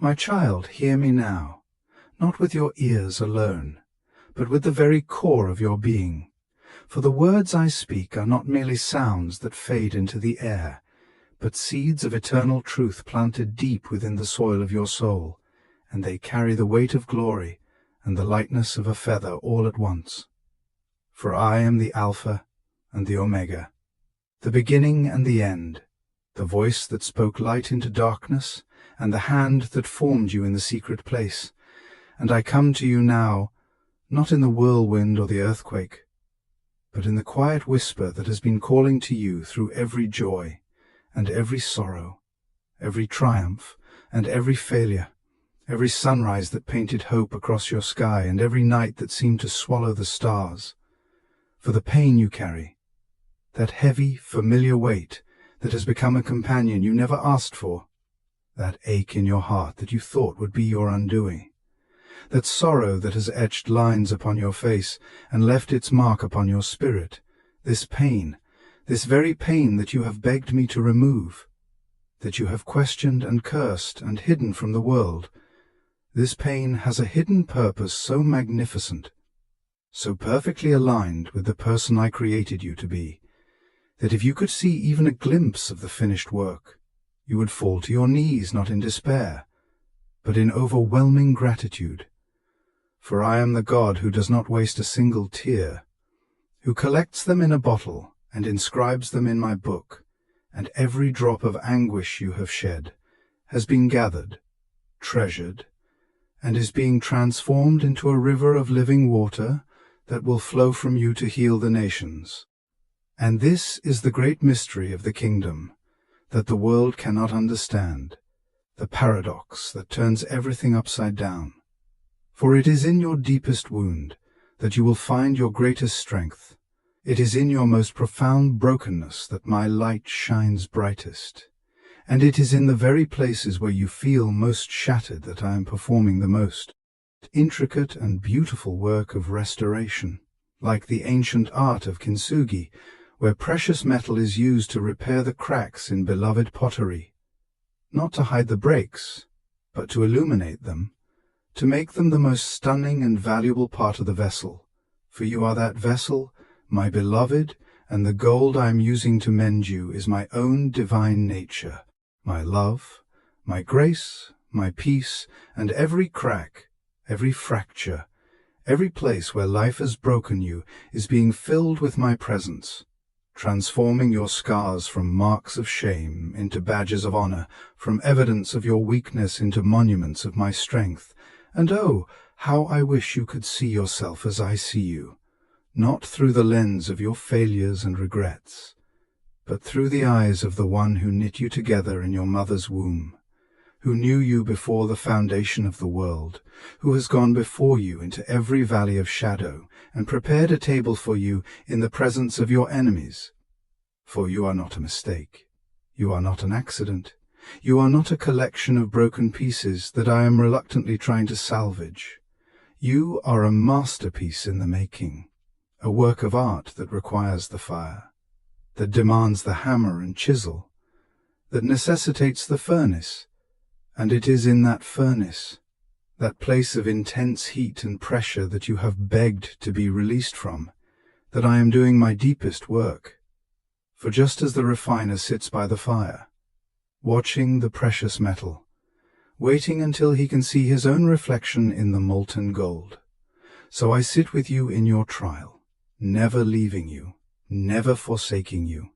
My child, hear me now, not with your ears alone, but with the very core of your being. For the words I speak are not merely sounds that fade into the air, but seeds of eternal truth planted deep within the soil of your soul, and they carry the weight of glory and the lightness of a feather all at once. For I am the Alpha and the Omega, the beginning and the end, the voice that spoke light into darkness, and the hand that formed you in the secret place. And I come to you now, not in the whirlwind or the earthquake, but in the quiet whisper that has been calling to you through every joy and every sorrow, every triumph and every failure, every sunrise that painted hope across your sky and every night that seemed to swallow the stars. For the pain you carry, that heavy, familiar weight that has become a companion you never asked for, that ache in your heart that you thought would be your undoing, that sorrow that has etched lines upon your face and left its mark upon your spirit, this pain, this very pain that you have begged me to remove, that you have questioned and cursed and hidden from the world, this pain has a hidden purpose so magnificent, so perfectly aligned with the person I created you to be, that if you could see even a glimpse of the finished work, you would fall to your knees not in despair, but in overwhelming gratitude. For I am the God who does not waste a single tear, who collects them in a bottle and inscribes them in my book, and every drop of anguish you have shed has been gathered, treasured, and is being transformed into a river of living water that will flow from you to heal the nations. And this is the great mystery of the kingdom that the world cannot understand, the paradox that turns everything upside down. For it is in your deepest wound that you will find your greatest strength. It is in your most profound brokenness that my light shines brightest. And it is in the very places where you feel most shattered that I am performing the most intricate and beautiful work of restoration, like the ancient art of Kintsugi, where precious metal is used to repair the cracks in beloved pottery, not to hide the breaks, but to illuminate them, to make them the most stunning and valuable part of the vessel. For you are that vessel, my beloved, and the gold I am using to mend you is my own divine nature, my love, my grace, my peace, and every crack, every fracture, every place where life has broken you is being filled with my presence, transforming your scars from marks of shame into badges of honor, from evidence of your weakness into monuments of my strength. And oh, how I wish you could see yourself as I see you, not through the lens of your failures and regrets, but through the eyes of the one who knit you together in your mother's womb, who knew you before the foundation of the world, who has gone before you into every valley of shadow and prepared a table for you in the presence of your enemies. For you are not a mistake. You are not an accident. You are not a collection of broken pieces that I am reluctantly trying to salvage. You are a masterpiece in the making, a work of art that requires the fire, that demands the hammer and chisel, that necessitates the furnace. And it is in that furnace, that place of intense heat and pressure that you have begged to be released from, that I am doing my deepest work. For just as the refiner sits by the fire, watching the precious metal, waiting until he can see his own reflection in the molten gold, so I sit with you in your trial, never leaving you, never forsaking you,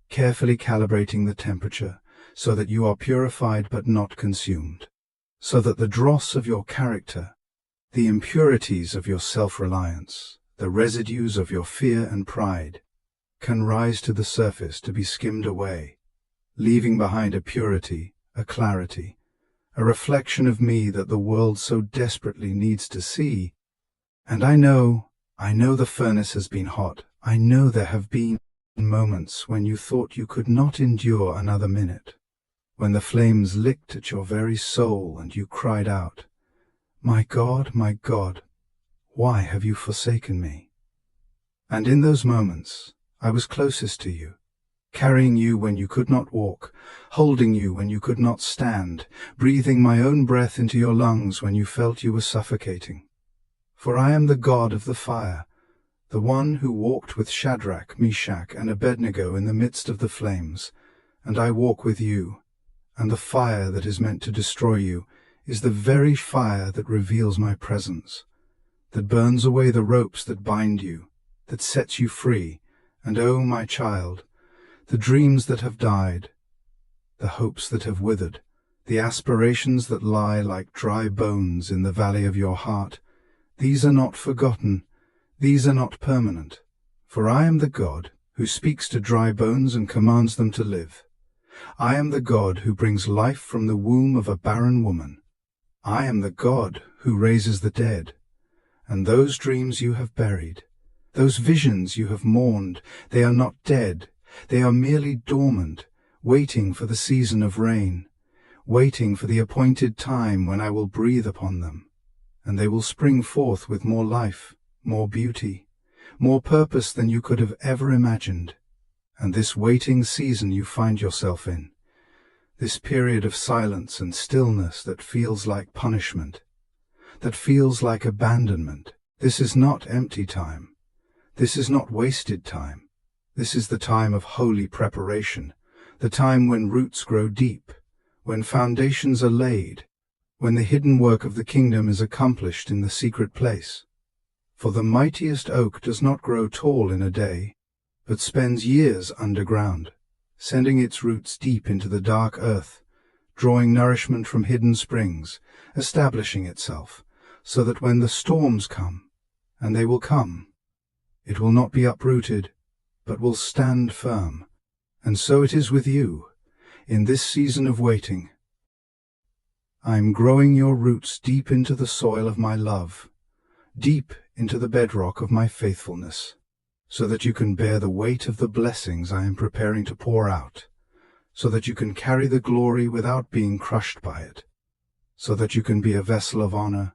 carefully calibrating the temperature so that you are purified but not consumed, so that the dross of your character, the impurities of your self-reliance, the residues of your fear and pride, can rise to the surface to be skimmed away, leaving behind a purity, a clarity, a reflection of me that the world so desperately needs to see. And I know the furnace has been hot. I know there have been moments when you thought you could not endure another minute, when the flames licked at your very soul and you cried out, my God, why have you forsaken me?" And in those moments, I was closest to you, carrying you when you could not walk, holding you when you could not stand, breathing my own breath into your lungs when you felt you were suffocating. For I am the God of the fire, the one who walked with Shadrach, Meshach, and Abednego in the midst of the flames, and I walk with you, and the fire that is meant to destroy you is the very fire that reveals my presence, that burns away the ropes that bind you, that sets you free, and oh, my child, the dreams that have died, the hopes that have withered, the aspirations that lie like dry bones in the valley of your heart, these are not forgotten, these are not permanent, for I am the God who speaks to dry bones and commands them to live. I am the God who brings life from the womb of a barren woman. I am the God who raises the dead. And those dreams you have buried, those visions you have mourned, they are not dead, they are merely dormant, waiting for the season of rain, waiting for the appointed time when I will breathe upon them, and they will spring forth with more life, more beauty, more purpose than you could have ever imagined. And this waiting season you find yourself in, this period of silence and stillness that feels like punishment, that feels like abandonment, this is not empty time. This is not wasted time. This is the time of holy preparation, the time when roots grow deep, when foundations are laid, when the hidden work of the kingdom is accomplished in the secret place. For the mightiest oak does not grow tall in a day, but spends years underground, sending its roots deep into the dark earth, drawing nourishment from hidden springs, establishing itself, so that when the storms come, and they will come, it will not be uprooted, but will stand firm. And so it is with you, in this season of waiting. I am growing your roots deep into the soil of my love, deep into the bedrock of my faithfulness, so that you can bear the weight of the blessings I am preparing to pour out, so that you can carry the glory without being crushed by it, so that you can be a vessel of honor,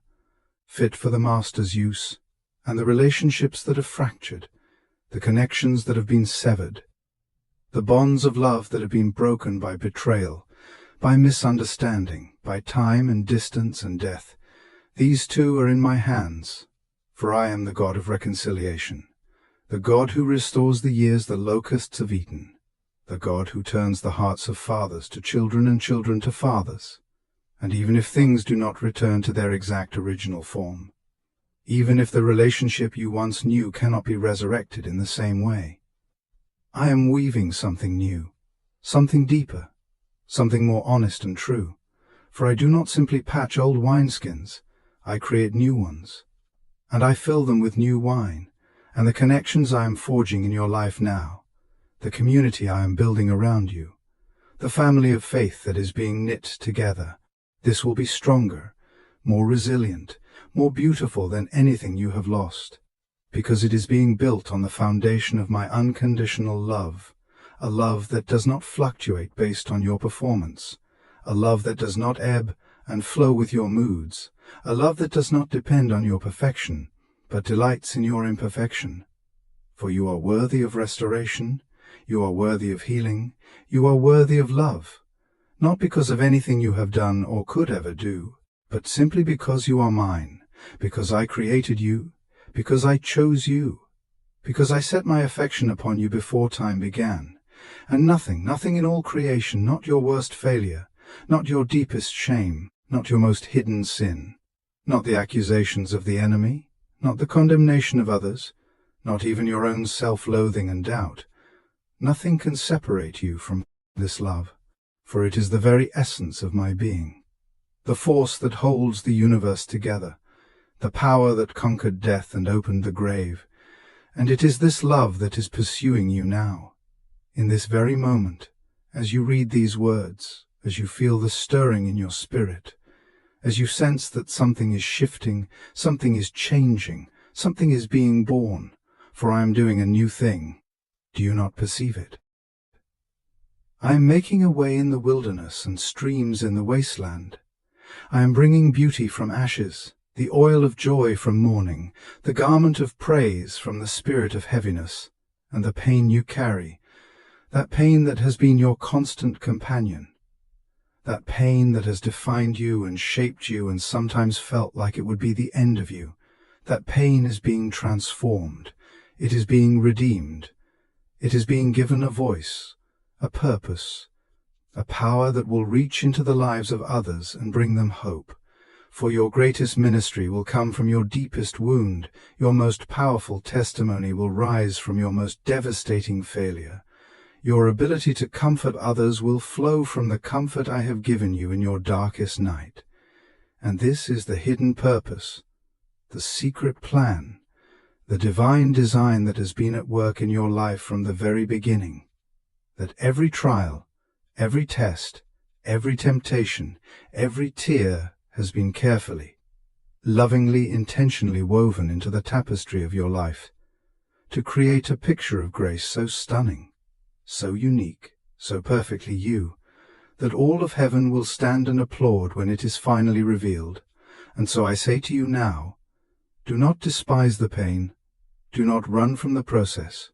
fit for the Master's use, and the relationships that have fractured, the connections that have been severed, the bonds of love that have been broken by betrayal, by misunderstanding, by time and distance and death, these too are in my hands, for I am the God of reconciliation, the God who restores the years the locusts have eaten, the God who turns the hearts of fathers to children and children to fathers, and even if things do not return to their exact original form, even if the relationship you once knew cannot be resurrected in the same way, I am weaving something new, something deeper, something more honest and true, for I do not simply patch old wineskins, I create new ones, and I fill them with new wine, and the connections I am forging in your life now, the community I am building around you, the family of faith that is being knit together, this will be stronger, more resilient, more beautiful than anything you have lost, because it is being built on the foundation of my unconditional love, a love that does not fluctuate based on your performance, a love that does not ebb and flow with your moods, a love that does not depend on your perfection, but delights in your imperfection. For you are worthy of restoration, you are worthy of healing, you are worthy of love, not because of anything you have done or could ever do, but simply because you are mine, because I created you, because I chose you, because I set my affection upon you before time began, and nothing in all creation, not your worst failure, not your deepest shame, not your most hidden sin, not the accusations of the enemy, not the condemnation of others, not even your own self-loathing and doubt, nothing can separate you from this love, for it is the very essence of my being, the force that holds the universe together, the power that conquered death and opened the grave, and it is this love that is pursuing you now, in this very moment, as you read these words, as you feel the stirring in your spirit, as you sense that something is shifting, something is changing, something is being born, for I am doing a new thing. Do you not perceive it? I am making a way in the wilderness and streams in the wasteland. I am bringing beauty from ashes, the oil of joy from mourning, the garment of praise from the spirit of heaviness, and the pain you carry, that pain that has been your constant companion, that pain that has defined you and shaped you and sometimes felt like it would be the end of you. That pain is being transformed. It is being redeemed. It is being given a voice, a purpose, a power that will reach into the lives of others and bring them hope. For your greatest ministry will come from your deepest wound. Your most powerful testimony will rise from your most devastating failure. Your ability to comfort others will flow from the comfort I have given you in your darkest night. And this is the hidden purpose, the secret plan, the divine design that has been at work in your life from the very beginning. That every trial, every test, every temptation, every tear has been carefully, lovingly, intentionally woven into the tapestry of your life, to create a picture of grace so stunning, so unique, so perfectly you, that all of heaven will stand and applaud when it is finally revealed. And so I say to you now, do not despise the pain, do not run from the process,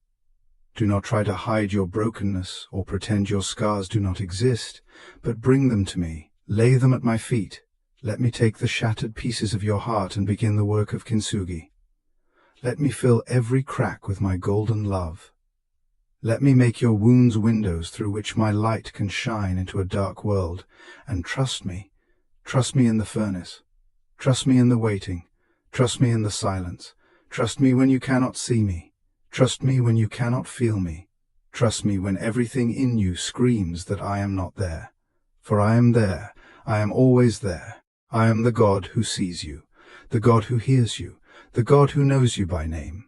do not try to hide your brokenness or pretend your scars do not exist, but bring them to me, lay them at my feet. Let me take the shattered pieces of your heart and begin the work of Kintsugi. Let me fill every crack with my golden love. Let me make your wounds windows through which my light can shine into a dark world. And trust me in the furnace. Trust me in the waiting. Trust me in the silence. Trust me when you cannot see me. Trust me when you cannot feel me. Trust me when everything in you screams that I am not there. For I am there. I am always there. I am the God who sees you, the God who hears you, the God who knows you by name.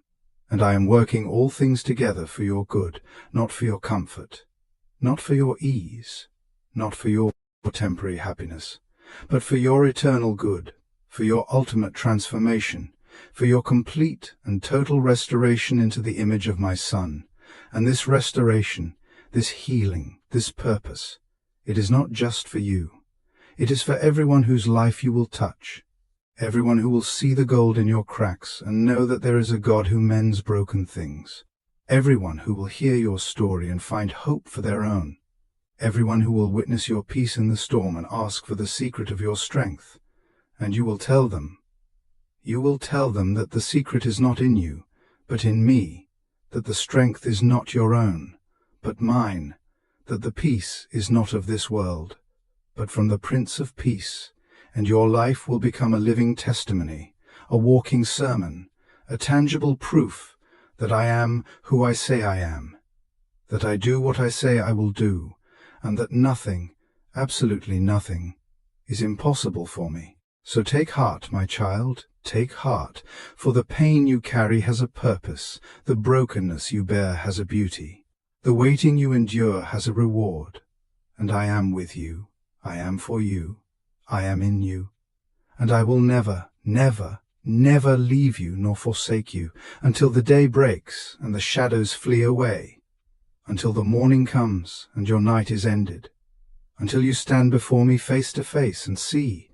And I am working all things together for your good, not for your comfort, not for your ease, not for your temporary happiness, but for your eternal good, for your ultimate transformation, for your complete and total restoration into the image of my Son. And this restoration, this healing, this purpose, it is not just for you. It is for everyone whose life you will touch, everyone who will see the gold in your cracks and know that there is a God who mends broken things, everyone who will hear your story and find hope for their own, everyone who will witness your peace in the storm and ask for the secret of your strength. And you will tell them that the secret is not in you, but in me, that the strength is not your own, but mine, that the peace is not of this world, but from the Prince of Peace, and your life will become a living testimony, a walking sermon, a tangible proof that I am who I say I am, that I do what I say I will do, and that nothing, absolutely nothing, is impossible for me. So take heart, my child, take heart, for the pain you carry has a purpose, the brokenness you bear has a beauty, the waiting you endure has a reward, and I am with you. I am for you, I am in you, and I will never, never, never leave you nor forsake you until the day breaks and the shadows flee away, until the morning comes and your night is ended, until you stand before me face to face and see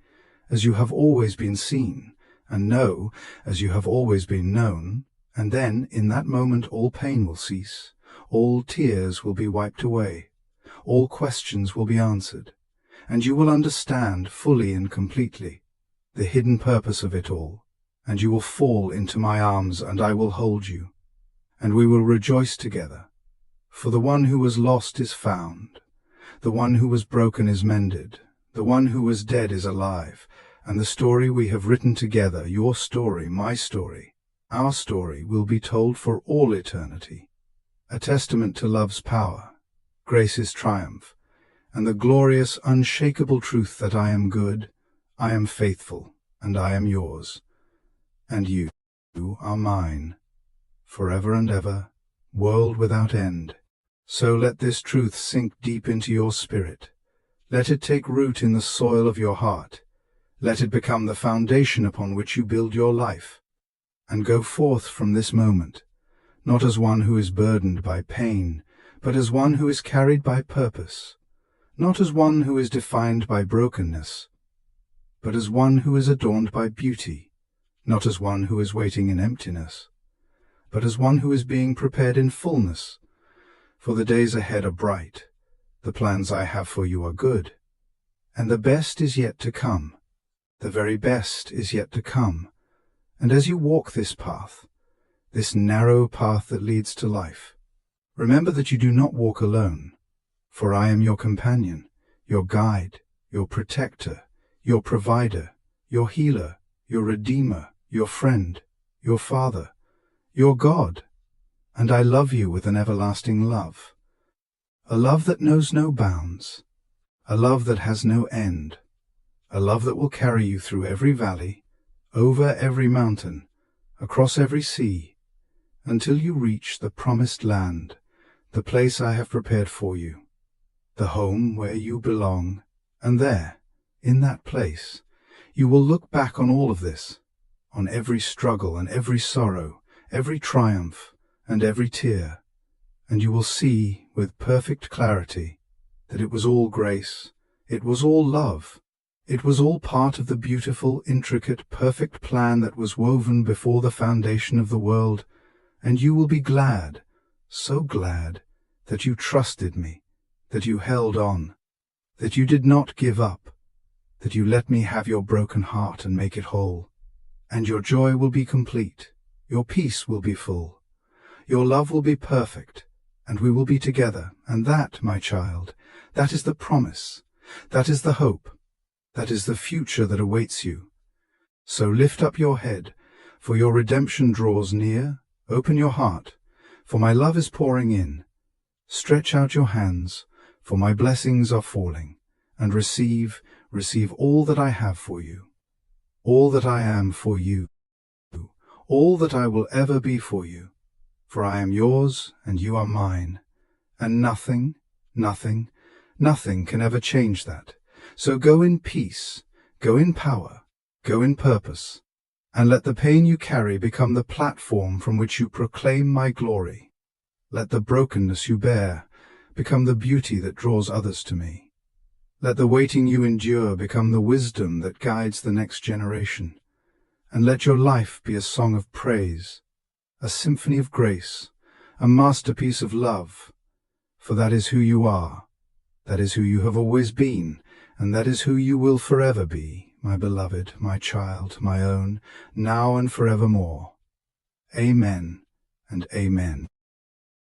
as you have always been seen, and know as you have always been known, and then in that moment all pain will cease, all tears will be wiped away, all questions will be answered, and you will understand fully and completely the hidden purpose of it all, and you will fall into my arms, and I will hold you, and we will rejoice together. For the one who was lost is found, the one who was broken is mended, the one who was dead is alive, and the story we have written together, your story, my story, our story, will be told for all eternity, a testament to love's power, grace's triumph, and the glorious, unshakable truth that I am good, I am faithful, and I am yours, and you are mine, forever and ever, world without end. So let this truth sink deep into your spirit. Let it take root in the soil of your heart. Let it become the foundation upon which you build your life, and go forth from this moment, not as one who is burdened by pain, but as one who is carried by purpose, not as one who is defined by brokenness, but as one who is adorned by beauty, not as one who is waiting in emptiness, but as one who is being prepared in fullness, For the days ahead are bright, the plans I have for you are good, and the best is yet to come. The very best is yet to come. And as you walk this path, this narrow path that leads to life, remember that you do not walk alone, for I am your companion, your guide, your protector, your provider, your healer, your redeemer, your friend, your father, your God, and I love you with an everlasting love, a love that knows no bounds, a love that has no end, a love that will carry you through every valley, over every mountain, across every sea, until you reach the promised land, the place I have prepared for you, the home where you belong, and there, in that place, you will look back on all of this, on every struggle and every sorrow, every triumph and every tear, and you will see with perfect clarity that it was all grace, it was all love, it was all part of the beautiful, intricate, perfect plan that was woven before the foundation of the world, and you will be glad, so glad, that you trusted me, that you held on, that you did not give up, that you let me have your broken heart and make it whole, and your joy will be complete, your peace will be full, your love will be perfect, and we will be together, and that, my child, that is the promise, that is the hope, that is the future that awaits you. So lift up your head, for your redemption draws near. Open your heart, for my love is pouring in. Stretch out your hands, for my blessings are falling, and receive all that I have for you, all that I am for you, all that I will ever be for you, for I am yours and you are mine, and nothing can ever change that. So go in peace, go in power, go in purpose, and let the pain you carry become the platform from which you proclaim my glory. Let the brokenness you bear become the beauty that draws others to me. Let the waiting you endure become the wisdom that guides the next generation. And let your life be a song of praise, a symphony of grace, a masterpiece of love. For that is who you are, that is who you have always been, and that is who you will forever be, my beloved, my child, my own, now and forevermore. Amen and amen.